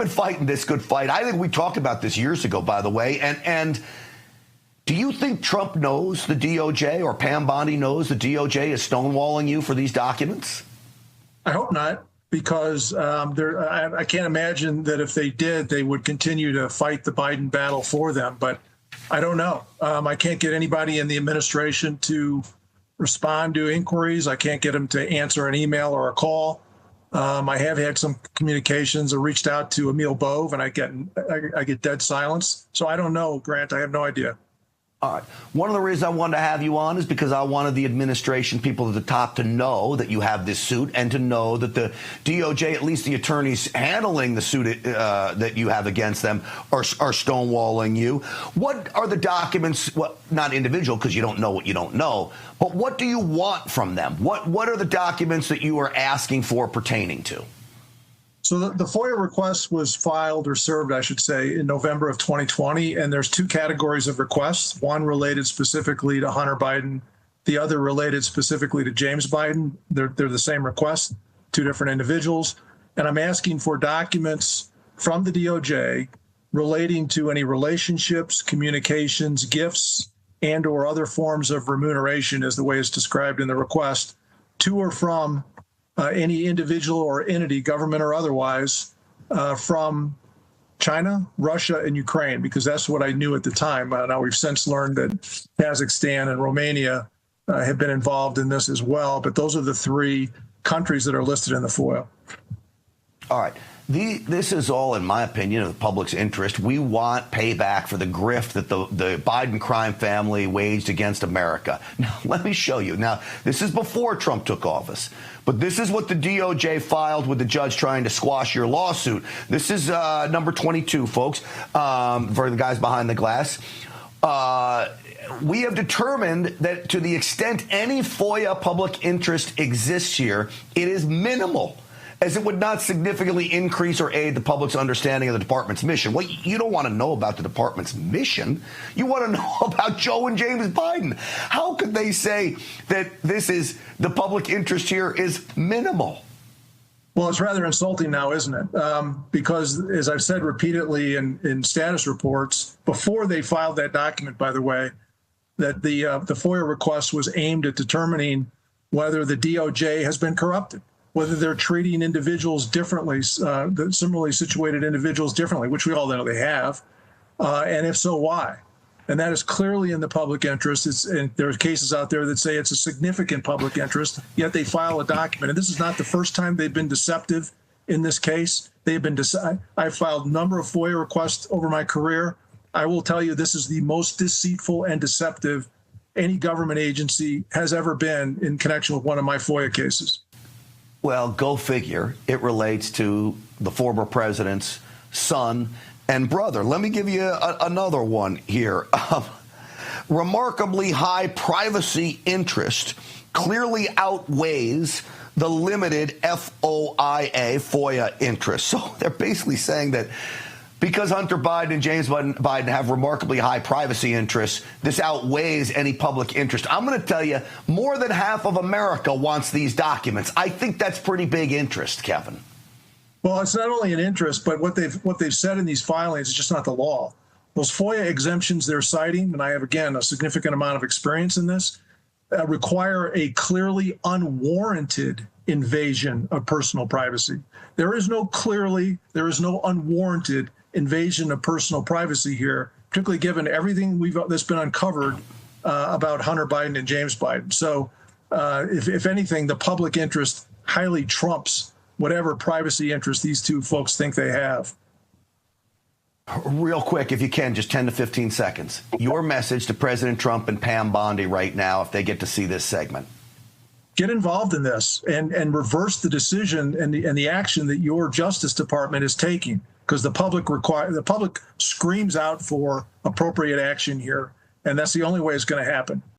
been fighting this good fight. I think we talked about this years ago, by the way. And do you think Trump knows the DOJ or Pam Bondi knows the DOJ is stonewalling you for these documents? I hope not, because I can't imagine that if they did, they would continue to fight the Biden battle for them. But I don't know. I can't get anybody in the administration to respond to inquiries. I can't get them to answer an email or a call. I have had some communications. I reached out to Emil Bove, and I get dead silence. So I don't know, Grant. I have no idea. All right. One of the reasons I wanted to have you on is because I wanted the administration, people at the top, to know that you have this suit and to know that the DOJ, at least the attorneys handling the suit that you have against them, are stonewalling you. What are the documents? Well, not individual, because you don't know what you don't know. But what do you want from them? What are the documents that you are asking for pertaining to? So the FOIA request was filed, or served, I should say, in November of 2020, and there's two categories of requests, one related specifically to Hunter Biden, the other related specifically to James Biden. They're the same request, two different individuals, and I'm asking for documents from the DOJ relating to any relationships, communications, gifts, and or other forms of remuneration, as the way it's described in the request, to or from any individual or entity, government or otherwise, from China, Russia, and Ukraine, because that's what I knew at the time. Now we've since learned that Kazakhstan and Romania have been involved in this as well, but those are the three countries that are listed in the FOIA. All right. This is all, in my opinion, in the public's interest. We want payback for the grift that the Biden crime family waged against America. Now, let me show you. Now, this is before Trump took office, but this is what the DOJ filed with the judge trying to squash your lawsuit. This is number 22, folks, for the guys behind the glass. We have determined that to the extent any FOIA public interest exists here, it is minimal, as it would not significantly increase or aid the public's understanding of the department's mission. Well, you don't want to know about the department's mission. You want to know about Joe and James Biden. How could they say that the public interest here is minimal? Well, it's rather insulting now, isn't it? Because, as I've said repeatedly in status reports, before they filed that document, by the way, that the FOIA request was aimed at determining whether the DOJ has been corrupted, whether they're treating individuals differently, similarly situated individuals differently, which we all know they have, and if so, why? And that is clearly in the public interest. And there are cases out there that say it's a significant public interest, yet they file a document. And this is not the first time they've been deceptive in this case. They've been I've filed a number of FOIA requests over my career. I will tell you, this is the most deceitful and deceptive any government agency has ever been in connection with one of my FOIA cases. Well, go figure. It relates to the former president's son and brother. Let me give you another one here. Remarkably high privacy interest clearly outweighs the limited FOIA interest. So they're basically saying that because Hunter Biden and James Biden have remarkably high privacy interests, this outweighs any public interest. I'm going to tell you, more than half of America wants these documents. I think that's pretty big interest, Kevin. Well, it's not only an interest, but what they've said in these filings is just not the law. Those FOIA exemptions they're citing, and I have, again, a significant amount of experience in this, require a clearly unwarranted invasion of personal privacy. There is no unwarranted invasion of personal privacy here, particularly given everything that's been uncovered about Hunter Biden and James Biden. So if anything, the public interest highly trumps whatever privacy interest these two folks think they have. Real quick, if you can, just 10 to 15 seconds. Your message to President Trump and Pam Bondi right now, if they get to see this segment. Get involved in this and reverse the decision and the action that your Justice Department is taking, because the public screams out for appropriate action here, and that's the only way it's going to happen.